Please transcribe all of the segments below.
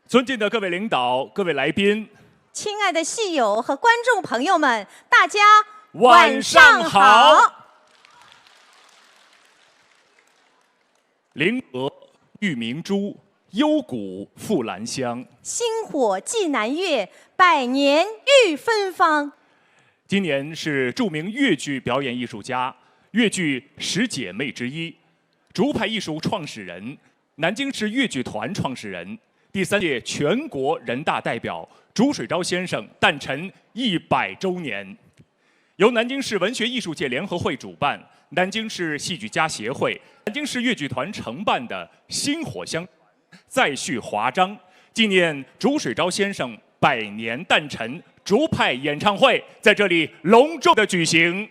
尊敬的各位领导、各位来宾，亲爱的戏友和观众朋友们，大家晚上好。灵娥玉明珠，幽谷富兰香。星火寄南岳，百年玉芬芳。今年是著名越剧表演艺术家、越剧十姐妹之一，竹派艺术创始人，南京市越剧团创始人，第3届全国人大代表朱水钊先生诞辰100周年，由南京市文学艺术界联合会主办，南京市戏剧家协会、南京市越剧团承办的薪火相再续华章，纪念朱水钊先生100年诞辰竹派演唱会在这里隆重的举行。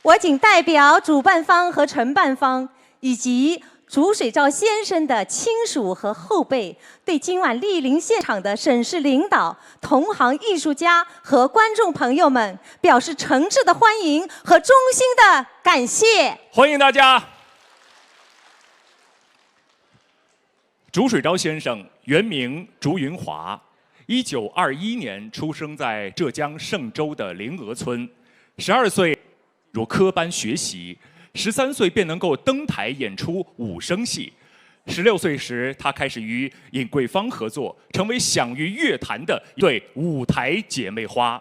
我谨代表主办方和承办方以及朱水钊先生的亲属和后辈，对今晚莅临现场的省市领导、同行艺术家和观众朋友们表示诚挚的欢迎和衷心的感谢。欢迎大家。朱水钊先生原名朱云华，1921年出生在浙江嵊州的灵娥村，12岁入科班学习，13岁便能够登台演出武生戏。16岁时，他开始与尹桂芳合作，成为享誉乐坛的一对舞台姐妹花。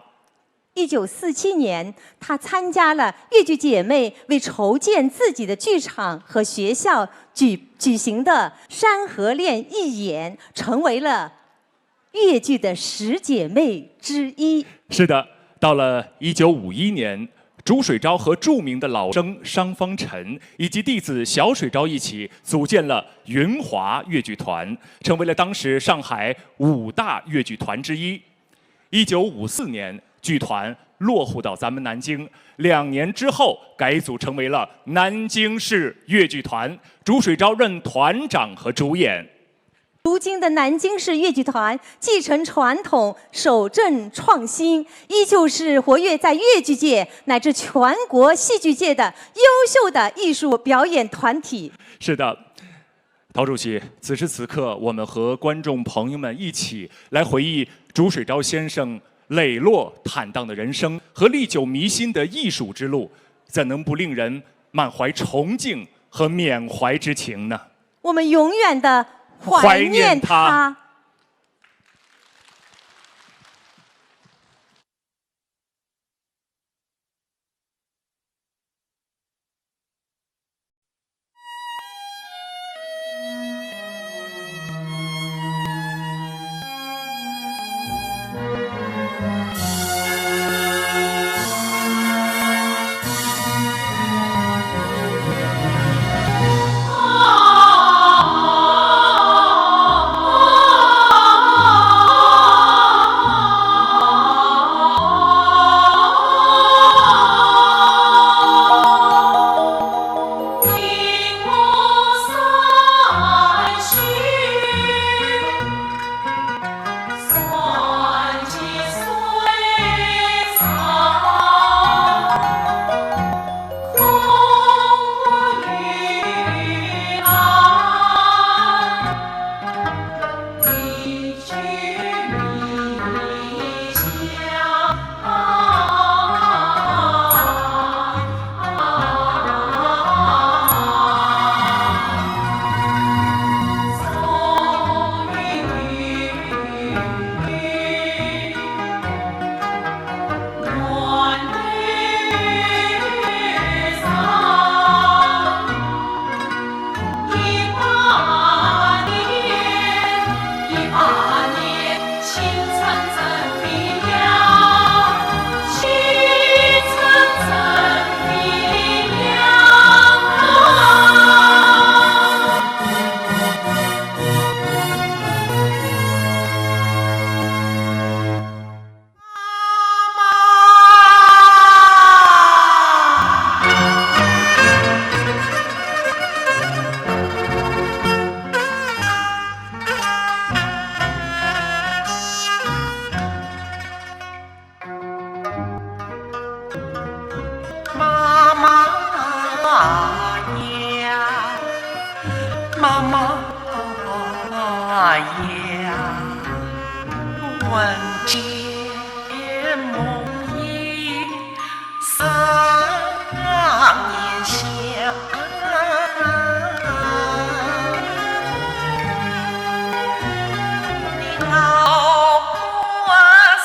1947年，她参加了越剧姐妹为筹建自己的剧场和学校举行的山河恋义演，成为了越剧的10姐妹之一。是的，到了1951年。朱水钊和著名的老生商方辰以及弟子小水钊一起组建了云华越剧团，成为了当时上海5大越剧团之一。1954年，剧团落户到咱们南京，2年之后改组成为了南京市越剧团，朱水钊任团长和主演。如今的南京市越剧团继承传统，守正创新，依旧是活跃在越剧界乃至全国戏剧界的优秀的艺术表演团体。是的，陶主席，此时此刻，我们和观众朋友们一起来回忆朱水钊先生磊落坦荡的人生和历久弥新的艺术之路，怎能不令人满怀崇敬和缅怀之情呢？我们永远的怀念他。闻见梦萦3年香，你老婆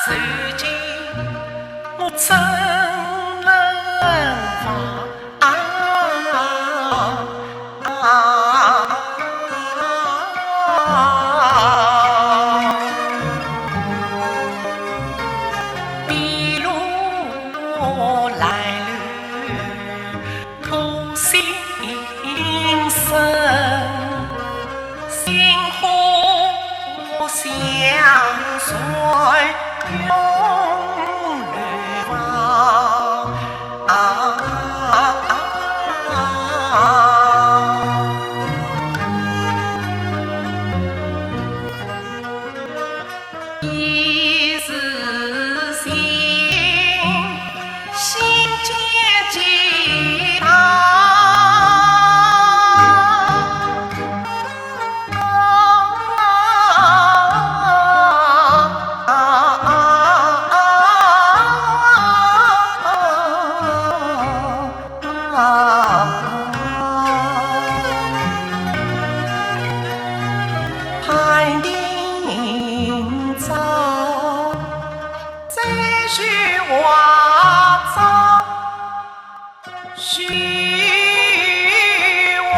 如今我怎能忘？一路来路苦心生，心火相随永流亡。一时心，心渐激荡。盼明早，再续瓦灶，续瓦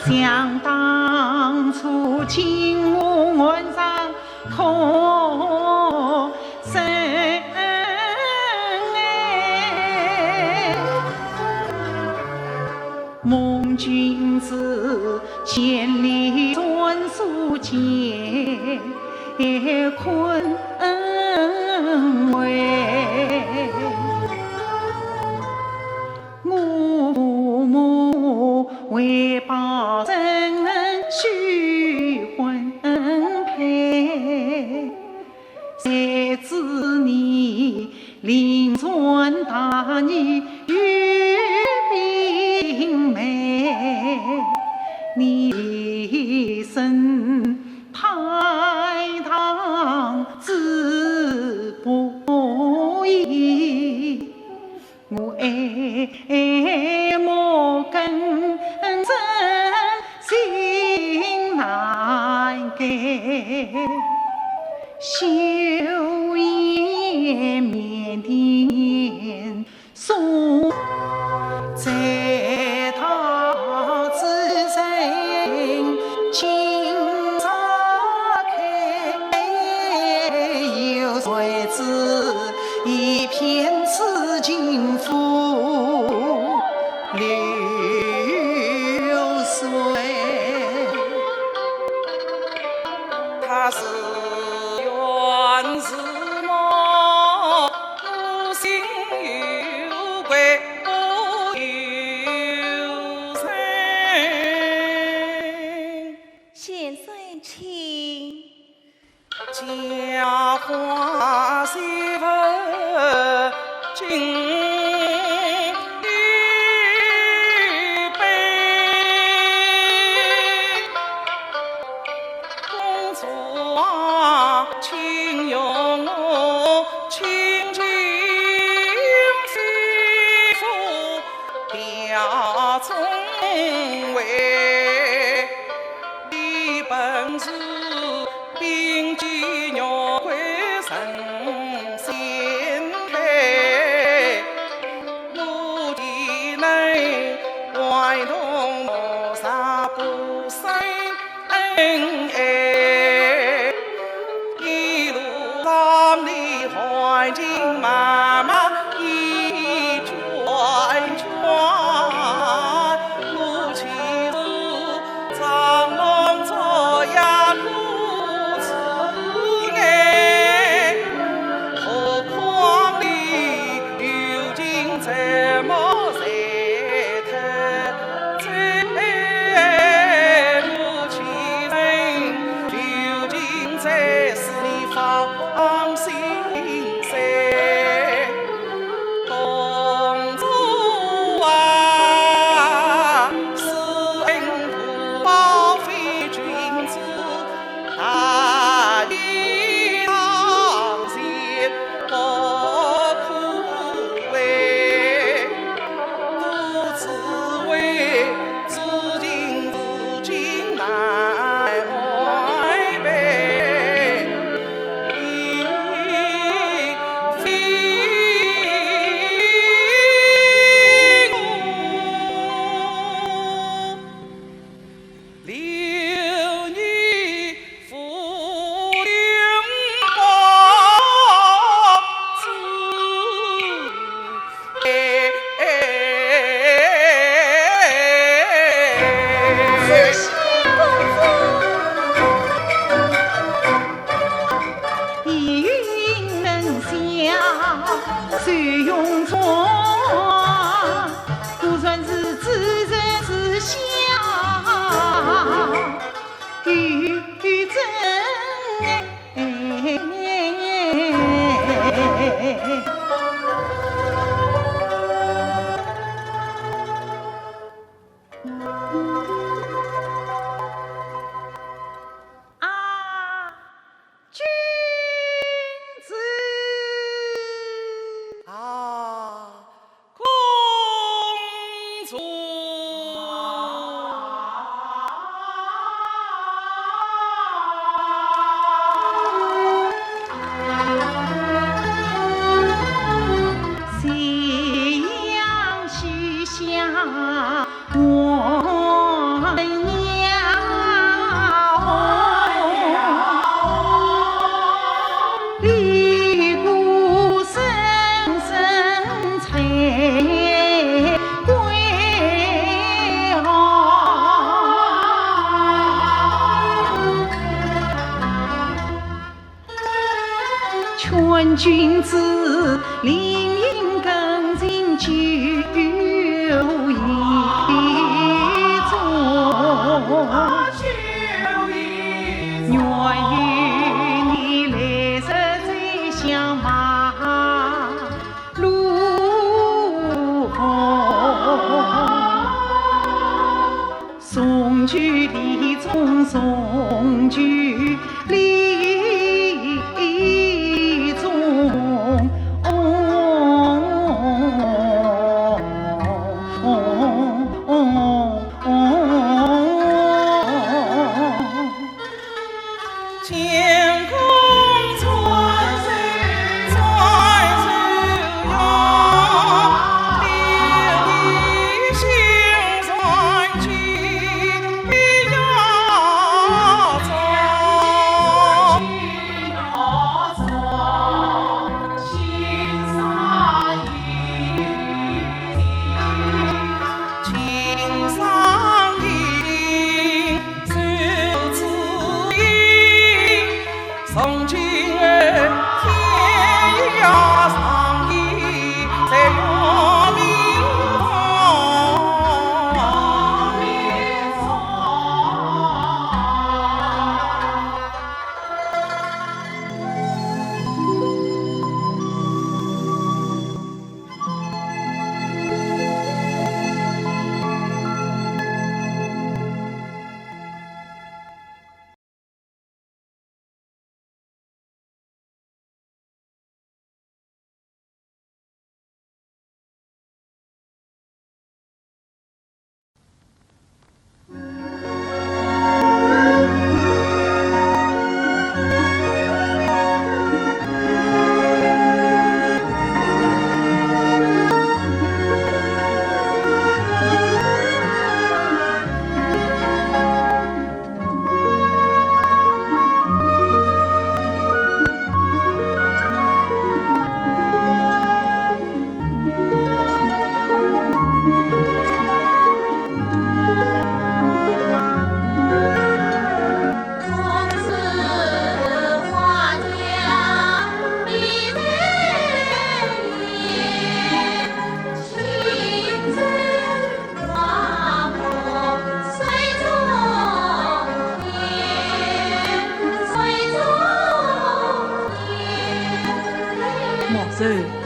想当初金屋岸上同生梦君子千里专属结坤为我父母为报真许婚配，谁知你临川大义与并美，你一生排堂志不移，我爱莫跟真心难改，修颜面的送在他之身情岔开，又谁知一片痴情付流水，他是缘是梦，无心有归不有情。先生请。家花媳妇金玉杯，公主啊，请用我亲亲媳妇表忠为，你本是并肩鸟归神仙开，我的内怀动我啥不生恩爱，一路上你怀情妈妈一转转，我岂是长龙做呀不知爱，何况你如今这么在他在母亲人，究竟在是你放心噻，公主啊，是恩不报非君子，大义当先不可为，不知为至今如今难怀悲，留你抚灵报谢谢公主。一云能下谁用错，不算是自人之下与真啊，君子啊，公主。夕阳西下，我们。看君子，凌云更尽酒一盅。愿与你来日再相马路逢。送去礼中送去礼中，天空传水传水呀，流离心酸去呀走，青山依，手指引，送君儿天涯上意，在月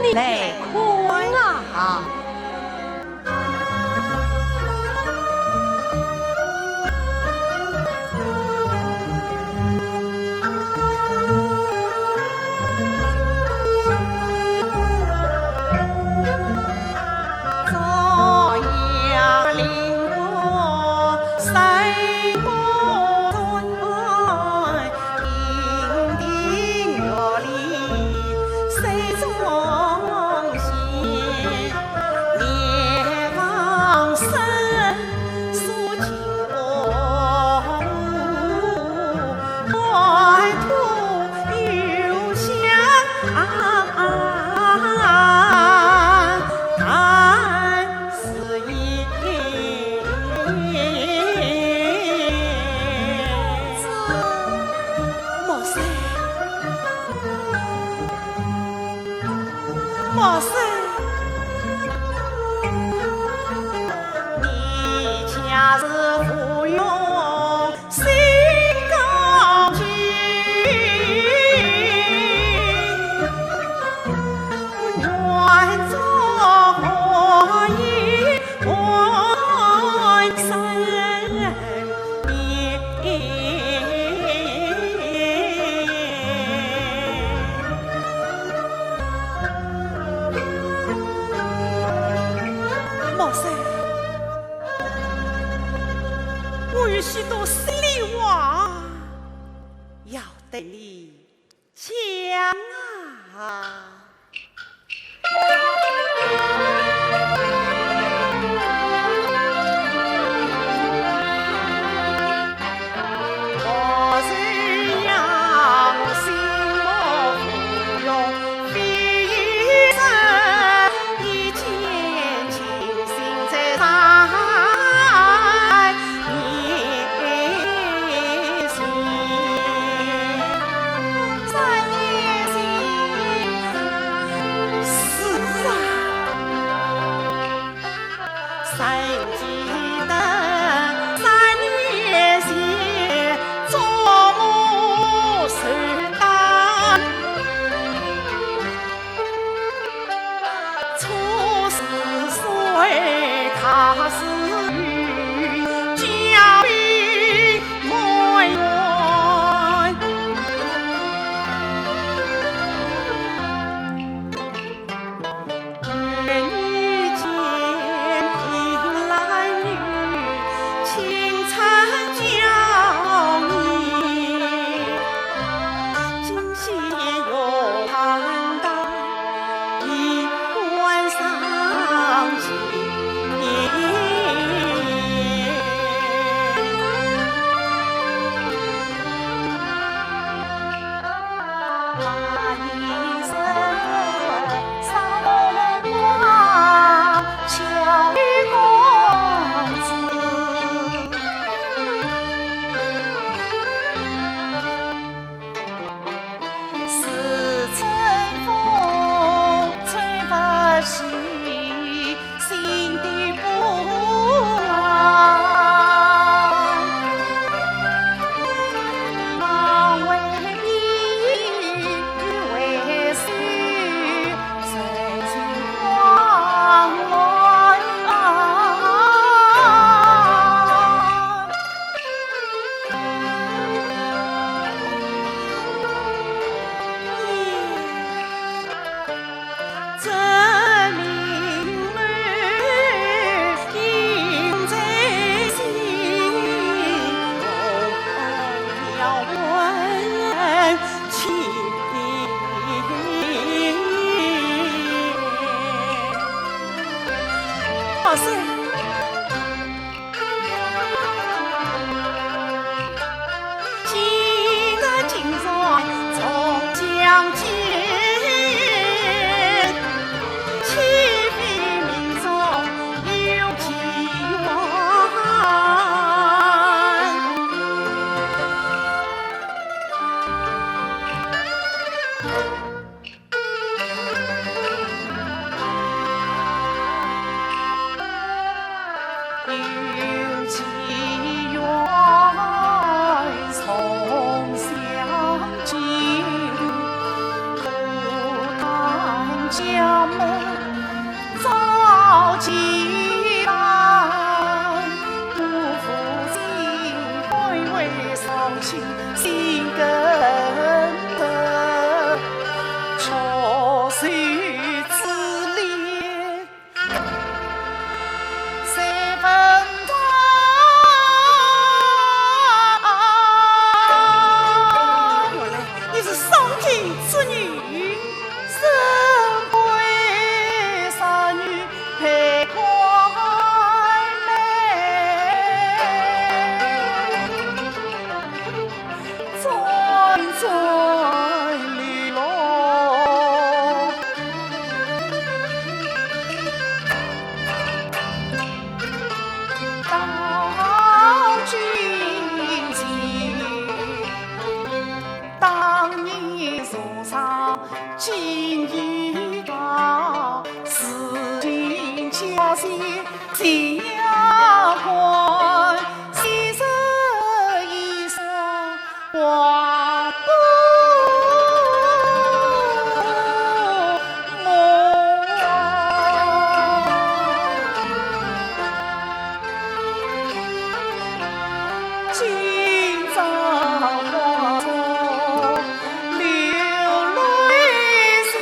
明来看啊！朝阳临我西风春，亭亭月里水中仙，莲房深，数尽波纹，怀土犹香。莫说你家是富庸心高举，愿做何以换生命？莫说，我有许多心里话要对你讲啊。我虽阳心莫负用，非一生一见倾心在上年心，在年心。谁记得3年前做母受担，初10岁开始与教育满园，儿女间迎来女，清晨教你，今夕又盼到一晚上情。那一声韶华，巧遇公子，似春风吹不息，心底不安。忙为义，为书，谁心慌乱？这明儿印在心，要问情。老师，今日今朝重相见，岂非命中有机缘？有机缘重相见，不但家门早期待，不负心归为伤心心更得，愁绪自怜。谁分你是上京之女，身为杀女配快美，转转离落。到君前，当年树上金衣裳，似锦桥西下关，西色衣裳花不今朝花重流泪听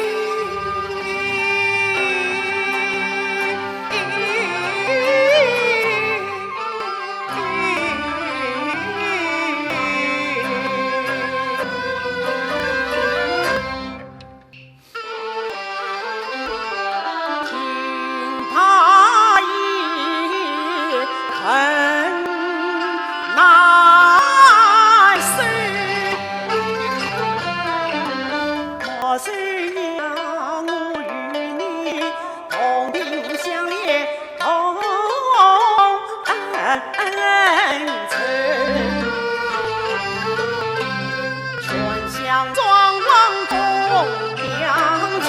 他一恨难舍，莫是让我与你同病相怜同恩仇，全乡壮望共两情，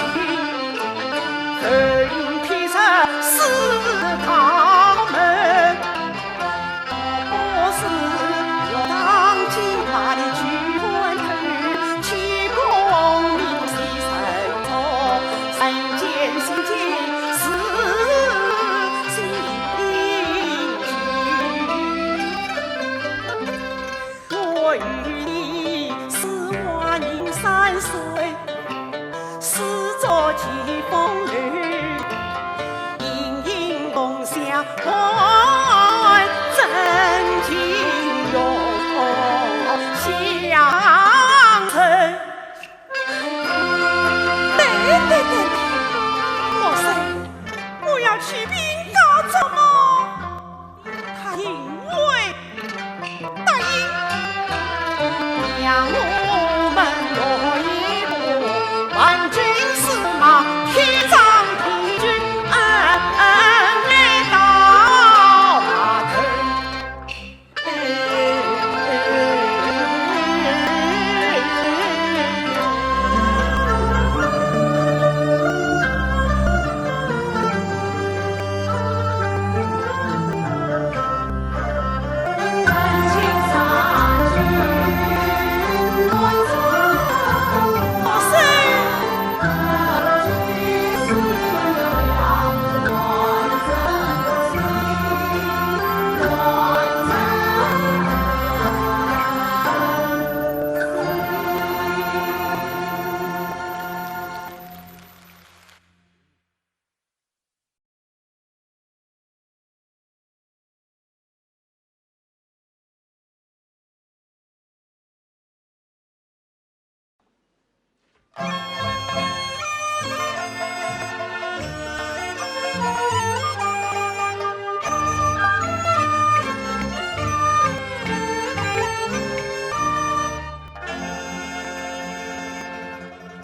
人披着四堂。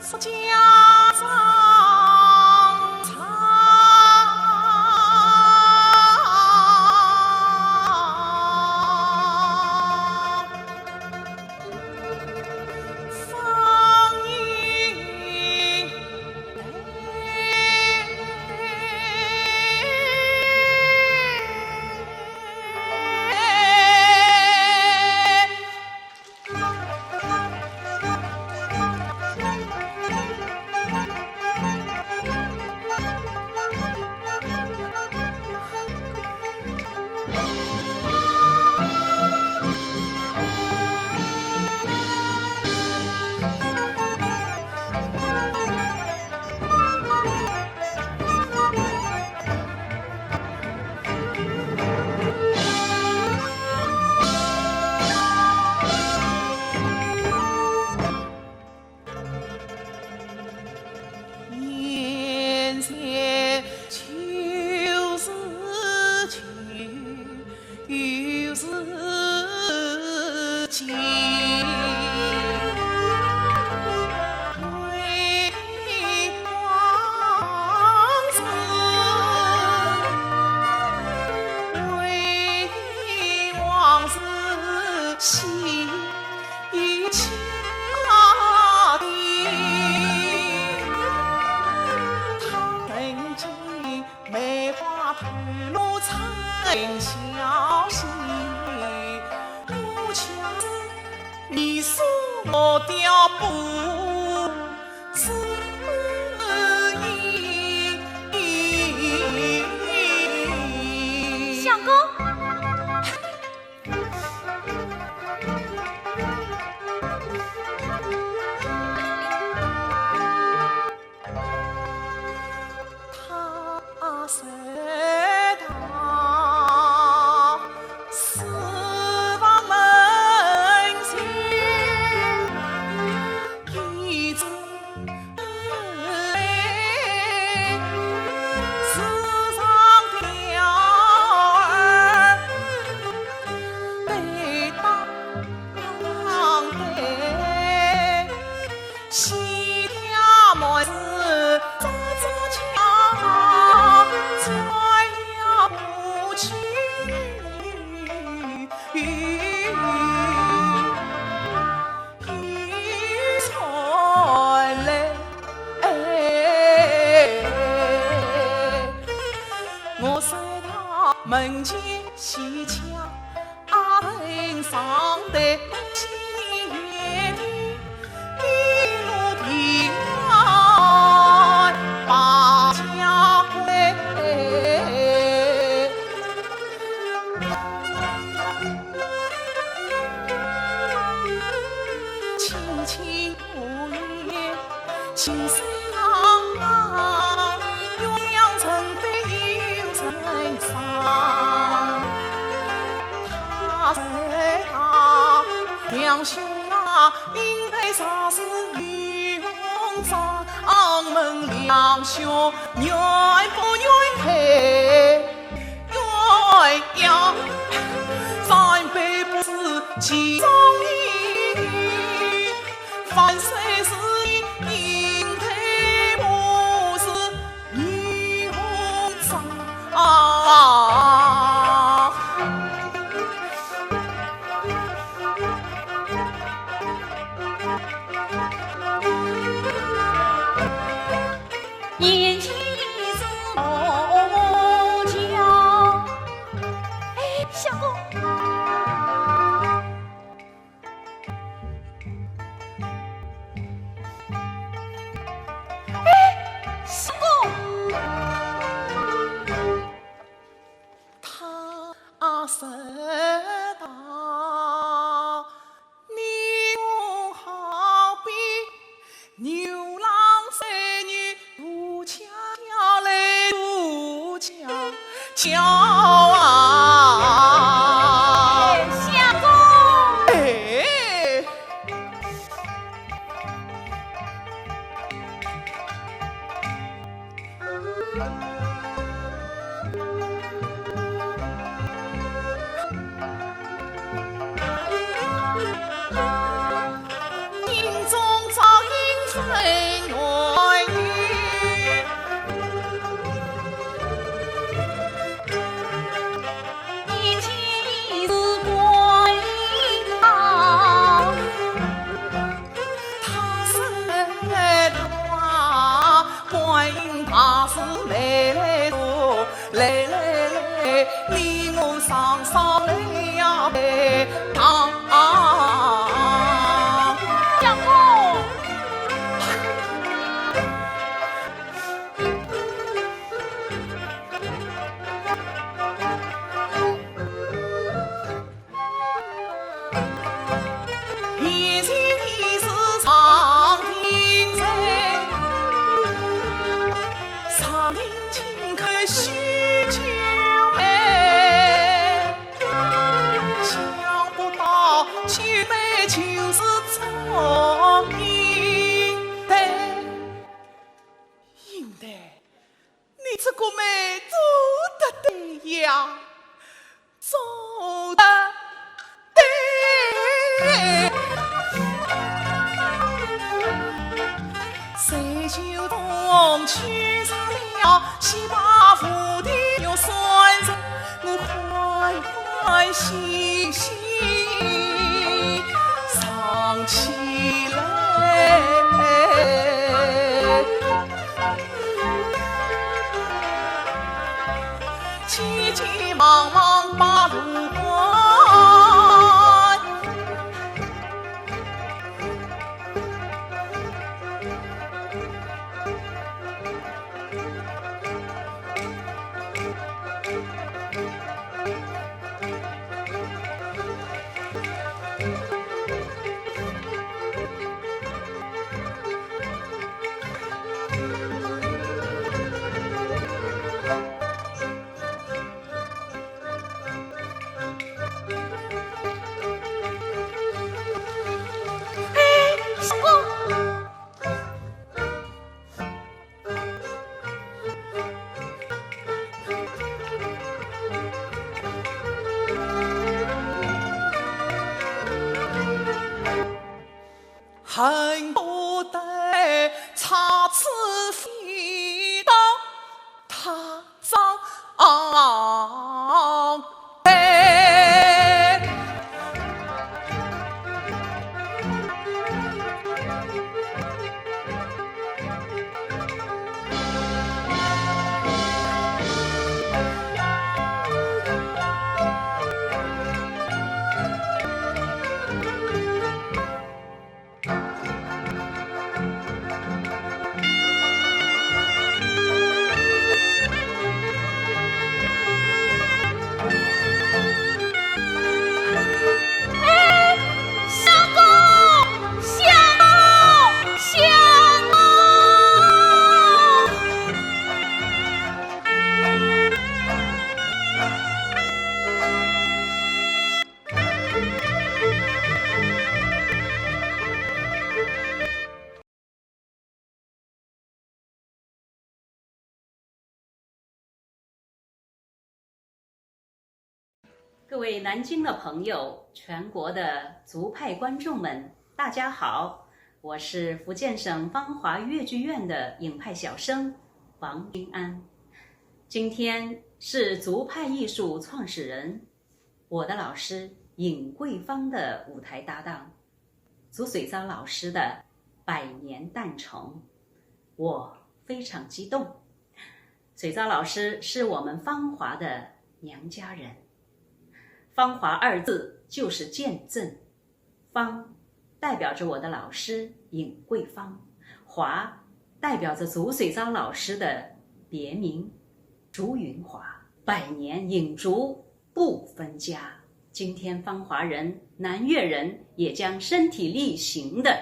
是家常菜，放映眼前就是秋，又是秋。回往事，回往事，心情大地。曾经梅花吐露曾相惜，如今你说我调不知意。相公，他谁道四方门前一尊泪，世上雕儿对当对，西条妹子扎扎桥，再了不去。一串泪，我随他门前西墙，阿人上得西园一路平安把家归。轻轻无言，心碎郎，鸳鸯成对又成双。他谁啊，两兄啊，应该啥是女红妆？问两兄愿不愿配？愿呀，三辈不是其中意，凡谁是应配不是女红妆。眼前是木桥。哎，相公，相公，他谁道你我好比牛郎织女，渡桥来渡桥桥啊！相公，哎，离我上上了相公，以前你是长亭山，长亭轻口许久哎，想不到秋梅就是错应台，应台，你这个妹做得对呀，做得对。谁就同去上了西巴府的有酸人，我欢欢喜喜唱起来，急急忙忙把路还。相公，恨不得插翅飞到他上来。相公，相公，相公。各位南京的朋友，全国的族派观众们，大家好，我是福建省芳华越剧院的影派小生王君安。今天是族派艺术创始人我的老师尹桂芳的舞台搭档，祖水昭老师的百年诞辰，我非常激动。水昭老师是我们芳华的娘家人。芳华二字就是见证，芳代表着我的老师尹桂芳，华代表着祖水昭老师的别名烛云华。百年影烛不分家，今天芳华人、南越人也将身体力行的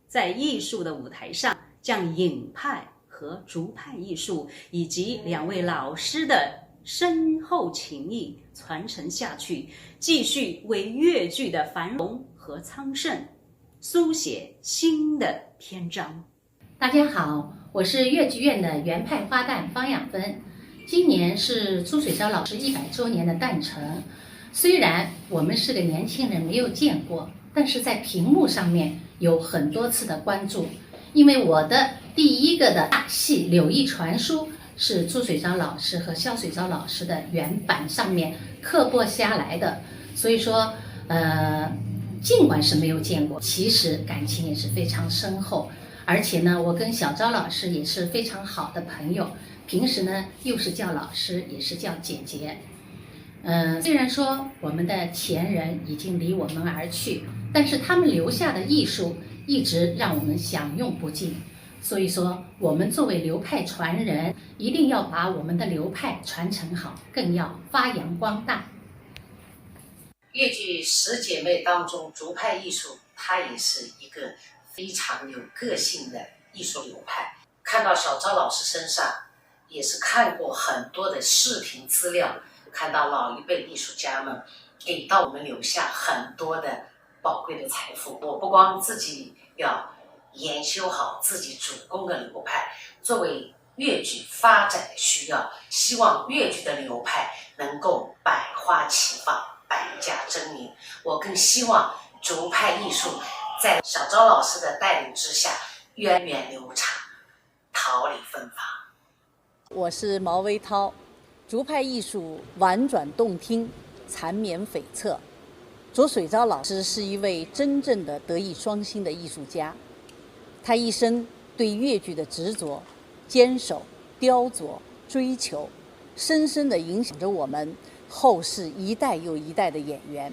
在艺术的舞台上，将影派和竹派艺术以及两位老师的深厚情谊传承下去，继续为越剧的繁荣和昌盛书写新的篇章。大家好，我是越剧院的原派花旦方养芬。今年是朱水昭老师100周年的诞辰。虽然我们是个年轻人，没有见过，但是在屏幕上面有很多次的关注。因为我的第一个的大戏《柳毅传书》是朱水昭老师和萧水昭老师的原版上面刻播下来的，所以说尽管是没有见过，其实感情也是非常深厚。而且呢，我跟小昭老师也是非常好的朋友，平时呢又是叫老师，也是叫姐姐。虽然说我们的前人已经离我们而去，但是他们留下的艺术一直让我们享用不尽。所以说，我们作为流派传人，一定要把我们的流派传承好，更要发扬光大。越剧十姐妹当中，竹派艺术它也是一个非常有个性的艺术流派。看到小昭老师身上，也是看过很多的视频资料，看到老一辈艺术家们给到我们留下很多的宝贵的财富。我不光自己要研修好自己主攻的流派，作为越剧发展的需要，希望越剧的流派能够百花齐放，百家争鸣。我更希望竹派艺术在小昭老师的带领之下源远流长，桃李芬芳。我是毛维涛，竹派艺术婉转动听，缠绵悱恻。左水昭老师是一位真正的德艺双馨的艺术家，他一生对越剧的执着、坚守、雕琢、追求，深深地影响着我们后世一代又一代的演员。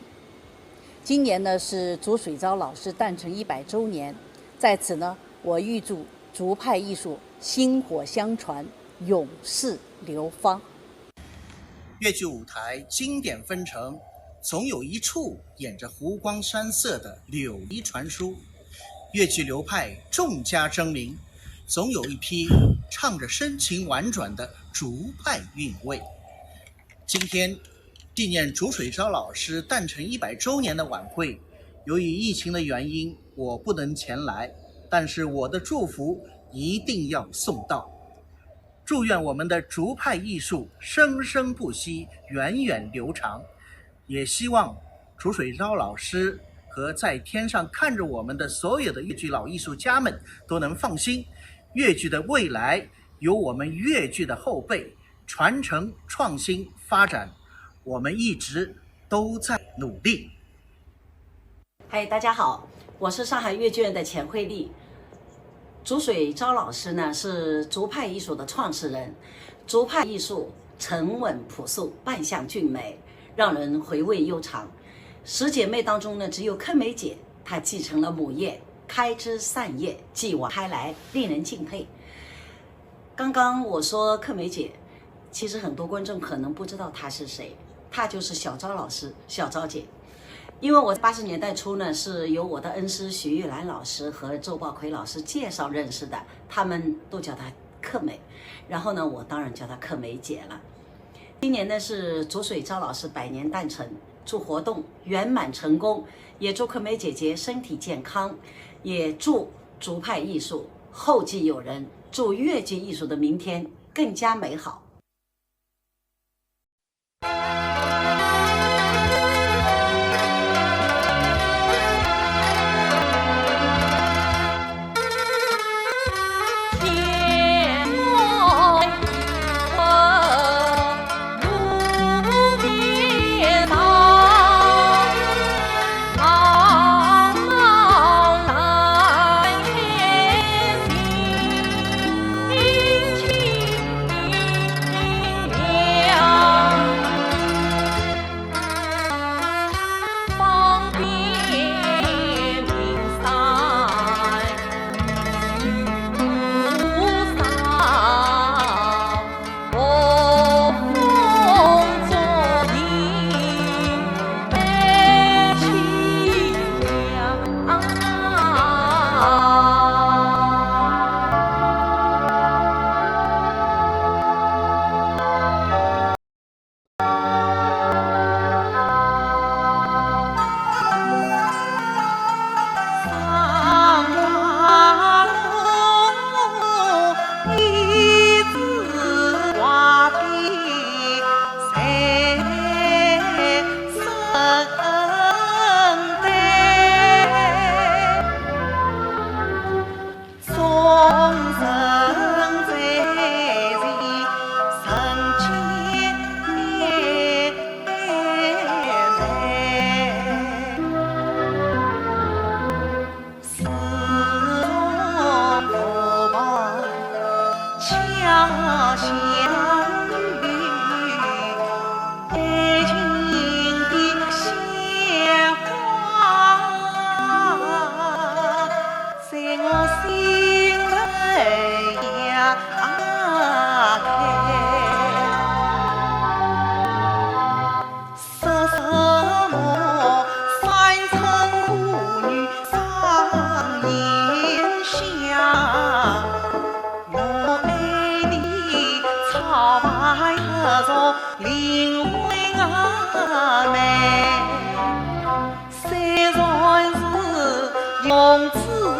今年呢是左水昭老师诞辰100周年，在此呢，我预祝竹派艺术薪火相传，永世流芳。越剧舞台经典纷呈，总有一处演着湖光山色的柳遗传书；越剧流派众家争鸣，总有一批唱着深情婉转的竹派韵味。今天纪念左水昭老师诞辰100周年的晚会，由于疫情的原因，我不能前来，但是我的祝福一定要送到。祝愿我们的竹派艺术生生不息，源远流长。也希望左水昭老师和在天上看着我们的所有的越剧老艺术家们都能放心，越剧的未来由我们越剧的后辈传承、创新、发展，我们一直都在努力。嗨，大家好，我是上海越剧院的钱慧丽。左水昭老师呢是竹派艺术的创始人，竹派艺术沉稳朴素，扮相俊美，让人回味悠长。十姐妹当中呢，只有柯梅姐她继承了母业，开枝散叶，继往开来，令人敬佩。刚刚我说柯梅姐，其实很多观众可能不知道她是谁，她就是小昭老师，小昭姐。因为我80年代初呢，是由我的恩师徐玉兰老师和周宝奎老师介绍认识的，他们都叫她柯梅，然后呢，我当然叫她柯梅姐了。今年呢是左水昭老师100年诞辰，祝活动圆满成功，也祝柯梅姐姐身体健康，也祝竹派艺术后继有人，祝越剧艺术的明天更加美好。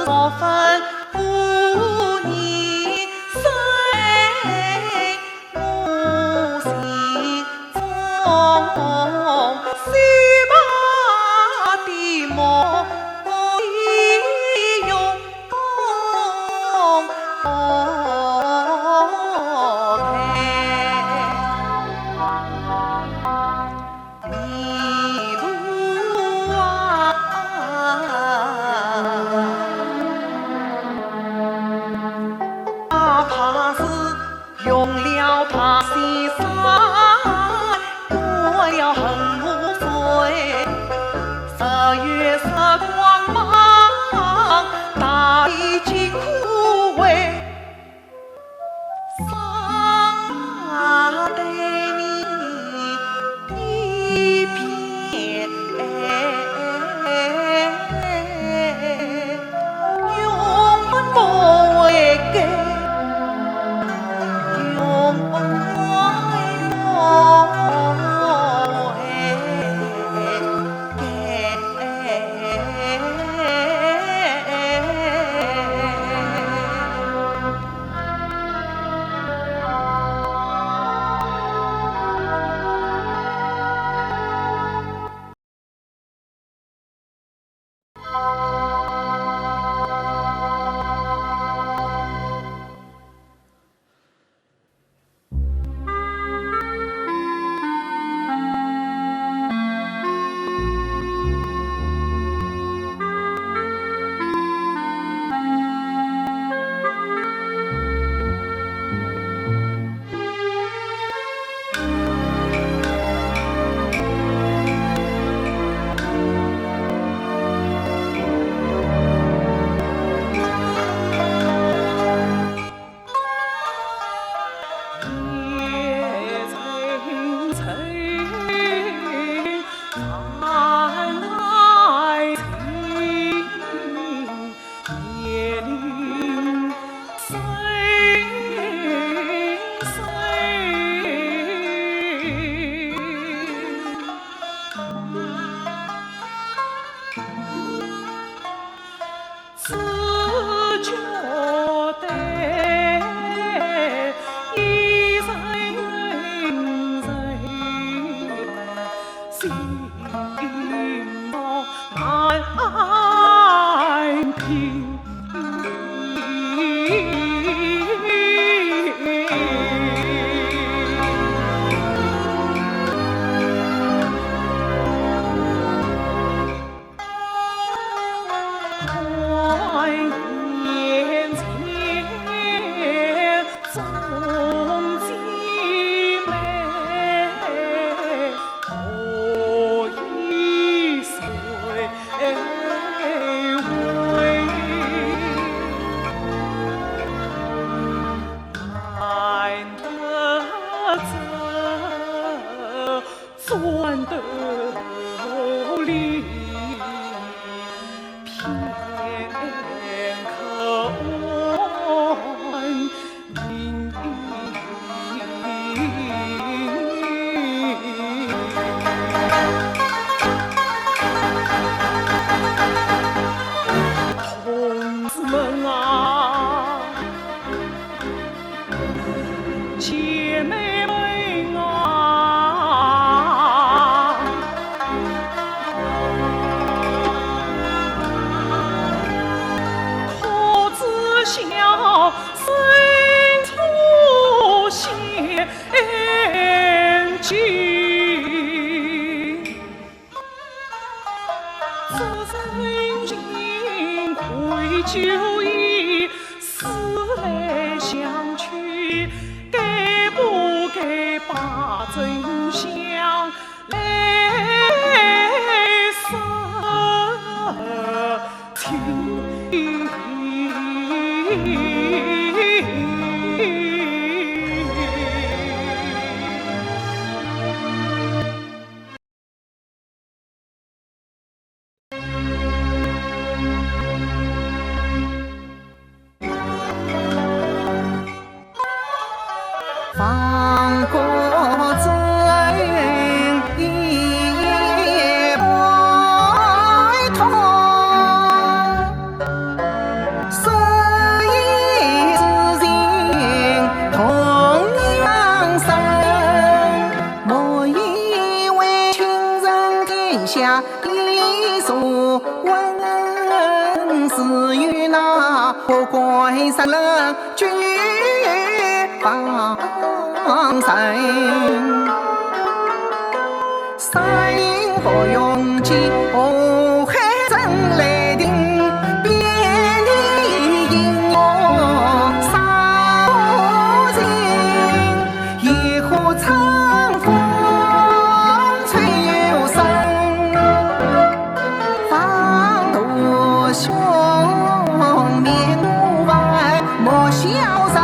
莫分妇女谁母心中，西马的梦用用了他心酸，过了横无岁，10月色光芒，大地尽枯萎，伤得你一片永远不会改。云下一束文字与那不归山人俱放神，山阴不用记，不海真来定，遍地音乐烧尽，一壶春风吹又生，放多兄面无外莫笑声，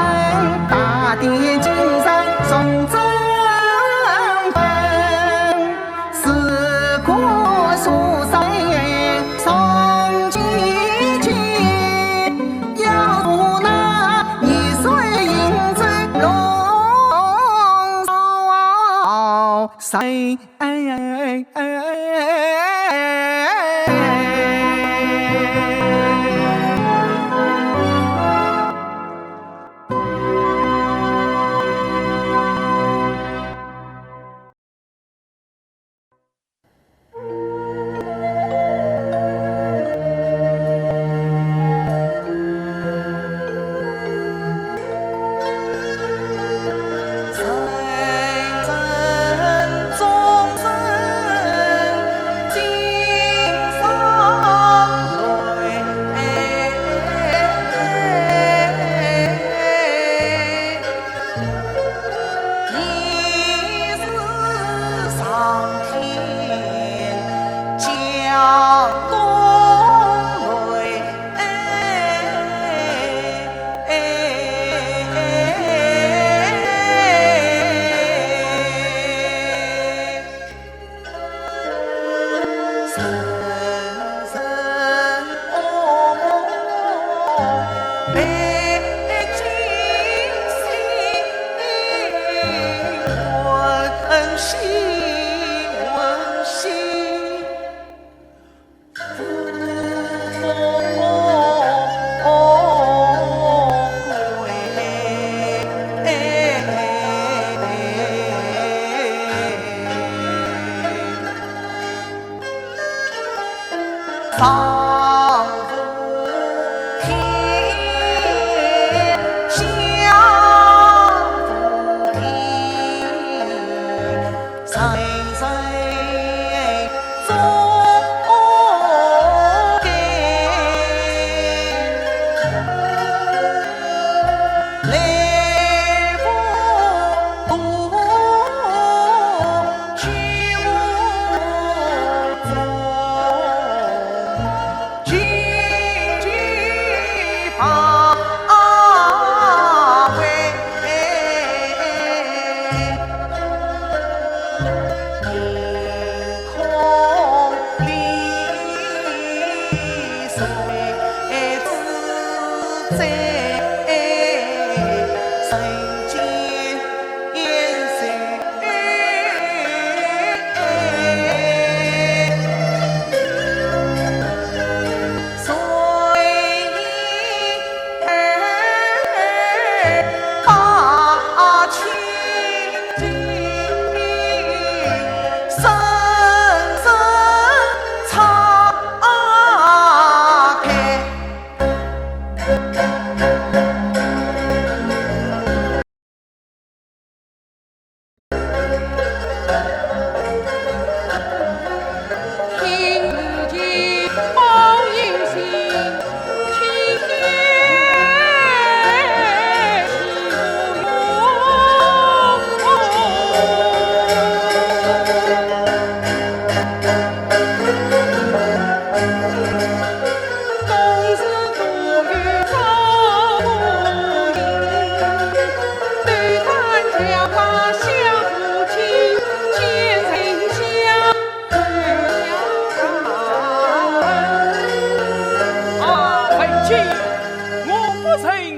大地精神送真本，四国书生送几句，要不那一岁银子龙少谁？仿佛天相扶听，谁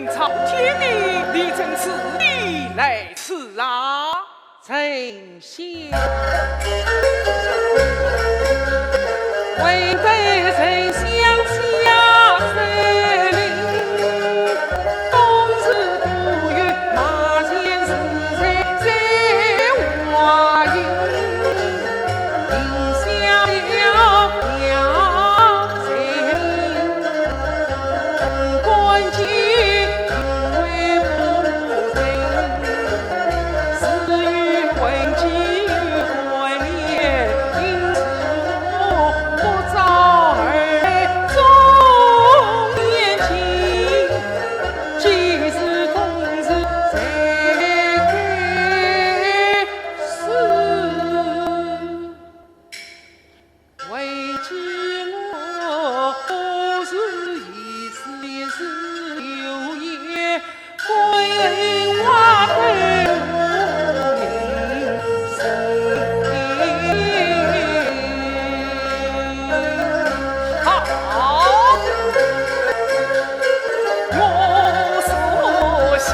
中间来不去丞相，为得丞相下水令，冬至5月马前死在花营，迎香。记我何时一次也是有言，归花归无名好，我所喜。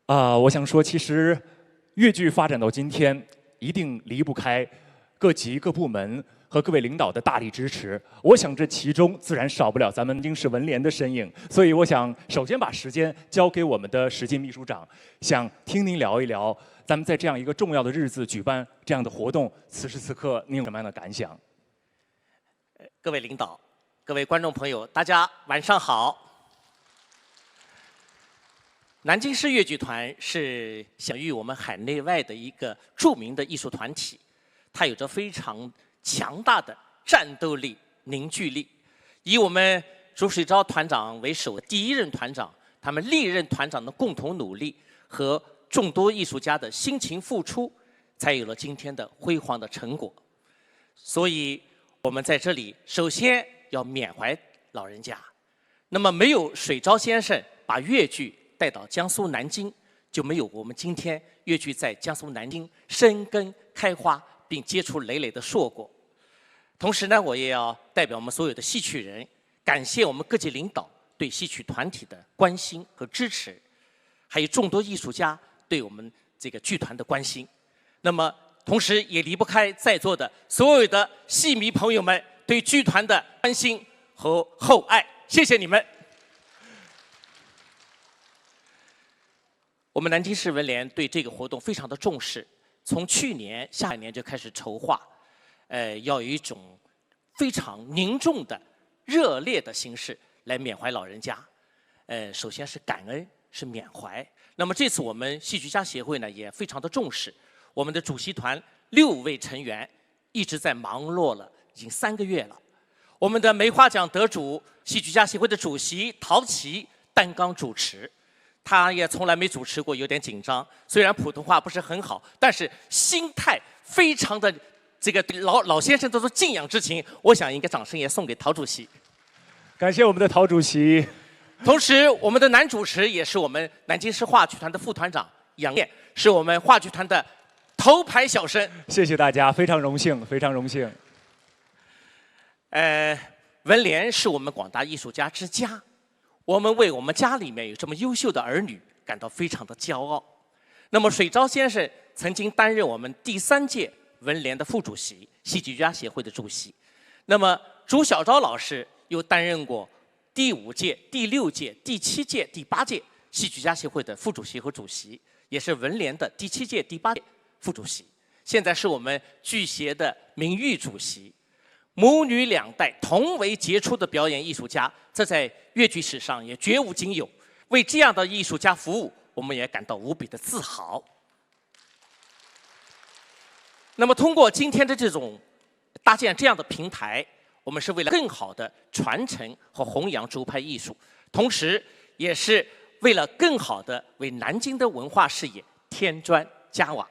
我想说，其实粤剧发展到今天，一定离不开各级各部门和各位领导的大力支持。我想这其中自然少不了咱们南京市文联的身影。所以我想首先把时间交给我们的史进秘书长，想听您聊一聊咱们在这样一个重要的日子举办这样的活动，此时此刻您有什么样的感想？各位领导、各位观众朋友，大家晚上好。南京市越剧团是享誉我们海内外的一个著名的艺术团体，它有着非常强大的战斗力、凝聚力。以我们朱水昭团长为首的第一任团长，他们历任团长的共同努力和众多艺术家的辛勤付出，才有了今天的辉煌的成果。所以，我们在这里首先要缅怀老人家。那么，没有水昭先生把越剧带到江苏南京，就没有我们今天越剧在江苏南京生根开花，并结出累累的硕果。同时呢，我也要代表我们所有的戏曲人，感谢我们各级领导对戏曲团体的关心和支持，还有众多艺术家对我们这个剧团的关心。那么，同时也离不开在座的所有的戏迷朋友们对剧团的关心和厚爱，谢谢你们。我们南京市文联对这个活动非常的重视，从去年下半年就开始筹划，要有一种非常凝重的、热烈的形式来缅怀老人家。首先是感恩，是缅怀。那么这次我们戏剧家协会呢也非常的重视，我们的主席团6位成员一直在忙碌了已经3个月了。我们的梅花奖得主、戏剧家协会的主席陶琪担纲主持。他也从来没主持过，有点紧张。虽然普通话不是很好，但是心态非常的这个老先生都是敬仰之情。我想应该掌声也送给陶主席。感谢我们的陶主席。同时，我们的男主持也是我们南京市话剧团的副团长杨燕，是我们话剧团的头牌小生。谢谢大家，非常荣幸，非常荣幸。文联是我们广大艺术家之家。我们为我们家里面有这么优秀的儿女感到非常的骄傲。那么水昭先生曾经担任我们第3届文联的副主席，戏剧家协会的主席。那么朱小昭老师又担任过第5届、第6届、第7届、第8届戏剧家协会的副主席和主席，也是文联的第7届、第8届副主席。现在是我们剧协的名誉主席。母女2代同为杰出的表演艺术家，这在越剧史上也绝无仅有。为这样的艺术家服务，我们也感到无比的自豪。那么，通过今天的这种搭建这样的平台，我们是为了更好的传承和弘扬竹派艺术，同时也是为了更好的为南京的文化事业添砖加瓦。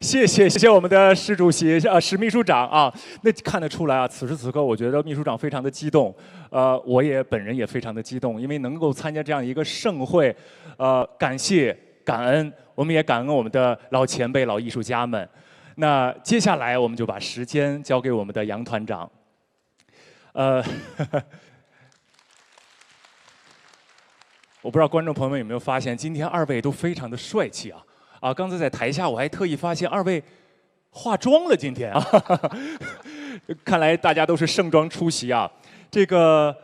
谢谢我们的史主席史秘书长啊，那看得出来啊，此时此刻我觉得秘书长非常的激动，我也本人也非常的激动，因为能够参加这样一个盛会，感谢感恩，我们也感恩我们的老前辈、老艺术家们。那接下来我们就把时间交给我们的杨团长，我不知道观众朋友们有没有发现，今天2位都非常的帅气啊。刚才在台下我还特意发现2位化妆了，今天啊，看来大家都是盛装出席啊。这个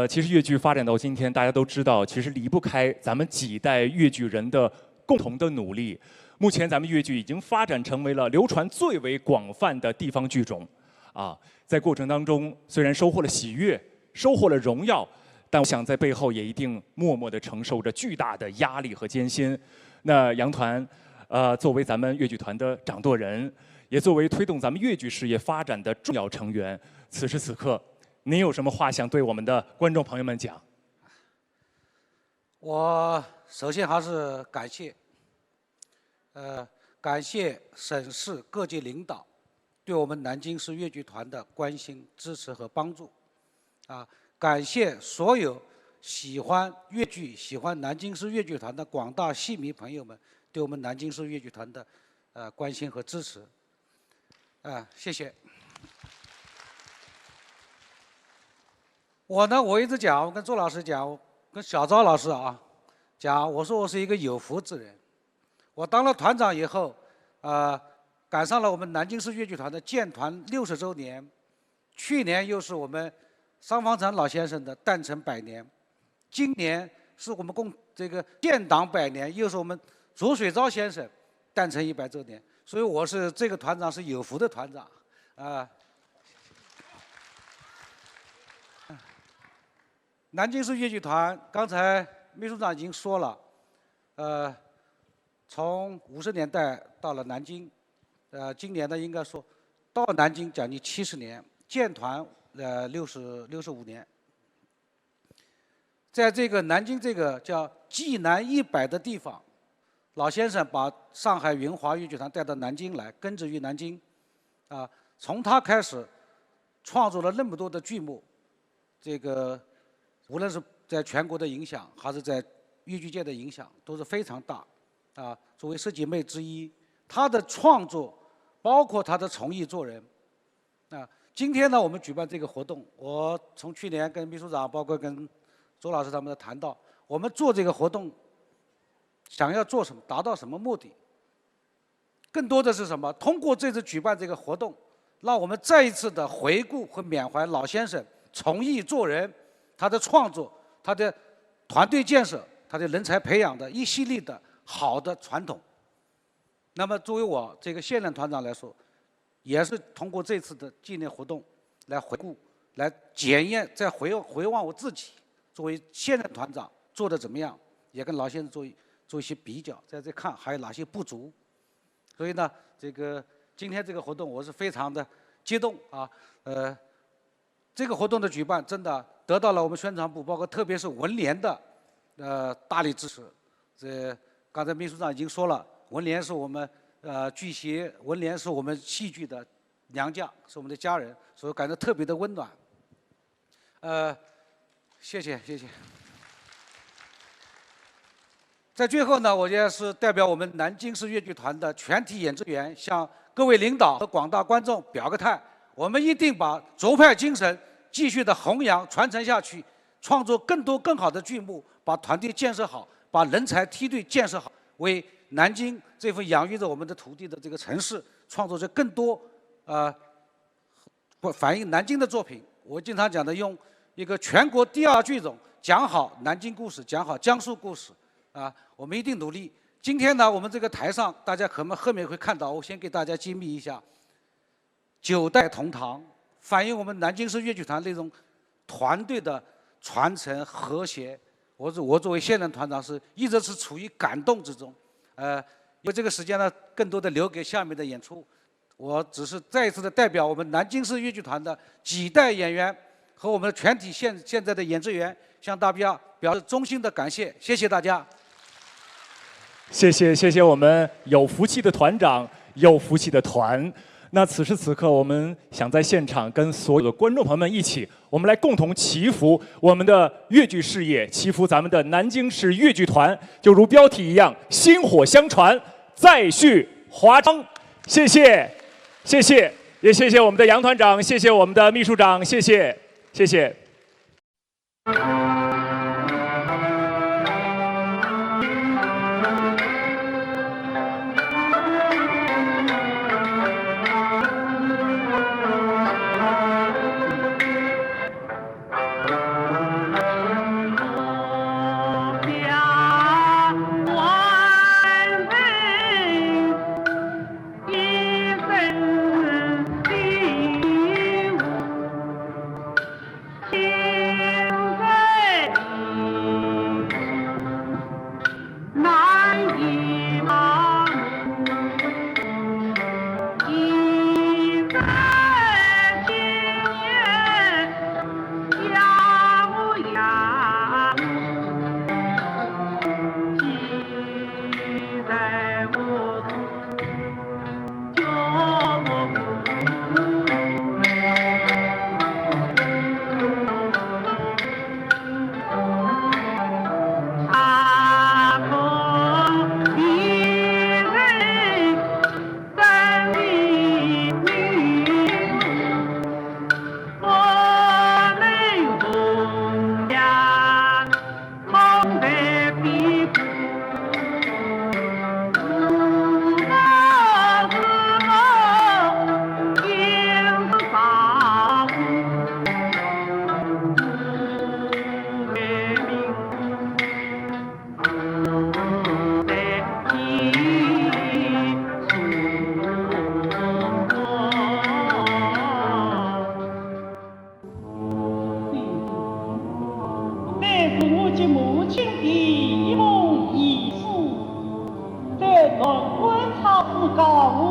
其实越剧发展到今天，大家都知道，其实离不开咱们几代越剧人的共同的努力。目前咱们越剧已经发展成为了流传最为广泛的地方剧种啊。在过程当中，虽然收获了喜悦，收获了荣耀，但我想在背后也一定默默地承受着巨大的压力和艰辛。那杨团，作为咱们越剧团的掌舵人，也作为推动咱们越剧事业发展的重要成员，此时此刻，您有什么话想对我们的观众朋友们讲？我首先还是感谢省市各级领导对我们南京市越剧团的关心、支持和帮助，感谢所有喜欢越剧、喜欢南京市越剧团的广大戏迷朋友们对我们南京市越剧团的关心和支持，谢谢。我一直讲，我跟周老师讲，跟小昭老师啊，讲，我说我是一个有福之人。我当了团长以后，赶上了我们南京市粤剧团的建团60周年，去年又是我们商方禅老先生的诞辰100年，今年是我们这个建党100年，又是我们左水昭先生诞辰100周年，所以我是这个团长是有福的团长啊。南京市粤剧团，刚才秘书长已经说了，从50年代到了南京，今年呢应该说到南京将近70年，建团65年。在这个南京这个叫济南100的地方，老先生把上海云华粤剧团带到南京来，根植于南京，从他开始创作了那么多的剧目，这个无论是在全国的影响，还是在粤剧界的影响，都是非常大。作为10姐妹之一，她的创作，包括她的从艺做人。今天呢，我们举办这个活动，我从去年跟秘书长，包括跟周老师他们谈到，我们做这个活动，想要做什么，达到什么目的？更多的是什么？通过这次举办这个活动，让我们再一次的回顾和缅怀老先生从艺做人，他的创作，他的团队建设，他的人才培养的一系列的好的传统。那么作为我这个现任团长来说，也是通过这次的纪念活动来回顾，来检验，再回望我自己作为现任团长做的怎么样，也跟老先生做一些比较，在这看还有哪些不足。所以呢，今天这个活动我是非常的激动啊，这个活动的举办真的得到了我们宣传部，包括特别是文联的大力支持。刚才秘书长已经说了，文联是我们剧协，文联是我们戏剧的娘家，是我们的家人，所以感到特别的温暖。谢谢。在最后呢，我也是代表我们南京市粤剧团的全体演职员，向各位领导和广大观众表个态：我们一定把卓派精神继续的弘扬传承下去，创作更多更好的剧目，把团队建设好，把人才梯队建设好，为南京这份养育着我们的土地的这个城市创作出更多反映南京的作品。我经常讲的，用一个全国第2剧种讲好南京故事，讲好江苏故事我们一定努力。今天呢，我们这个台上大家可能后面会看到，我先给大家揭秘一下9代同堂，反映我们南京市粤剧团那种团队的传承和谐。我作为现任团长一直是处于感动之中。因为这个时间呢，更多的留给下面的演出，我只是再一次的代表我们南京市粤剧团的几代演员和我们的全体现在的演职员，向大家表示衷心的感谢，谢谢大家。谢谢我们有福气的团长，有福气的团。那此时此刻，我们想在现场跟所有的观众朋友们一起，我们来共同祈福我们的粤剧事业，祈福咱们的南京市粤剧团，就如标题一样，薪火相传，再续华章。谢谢，也谢谢我们的杨团长，谢谢我们的秘书长，谢谢。现在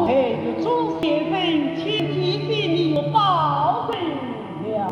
孩子做先生，亲戚比你有宝贝了。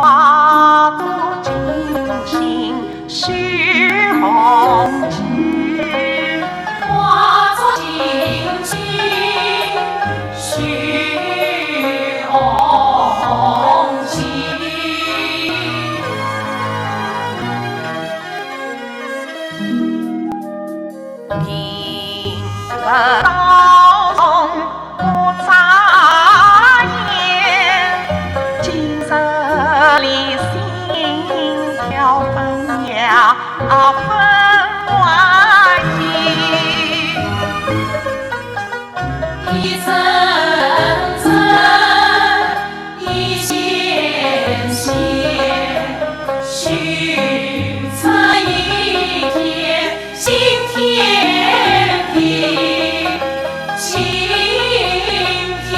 花分外细，一层层，一线线，许测一片新天地，新天地。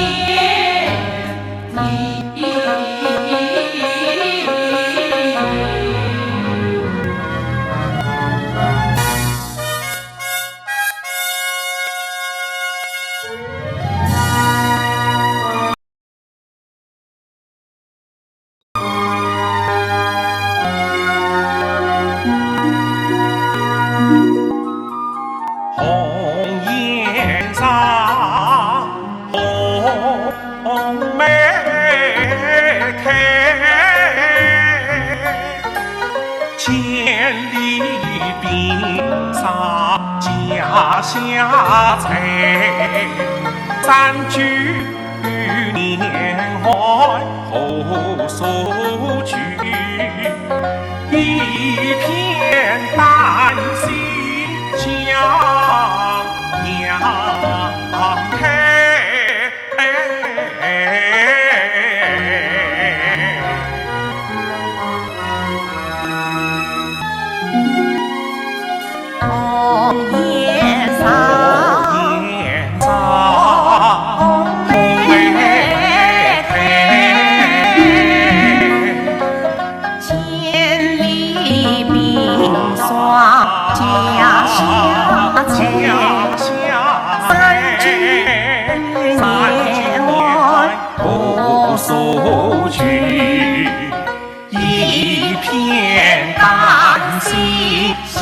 红颜上，红梅开，千里冰上家乡菜，三句年怀后诉去，一片丹心向阳开。红颜上，红梅开，千里冰霜家乡菜，三句年怀不诉去，一片丹心向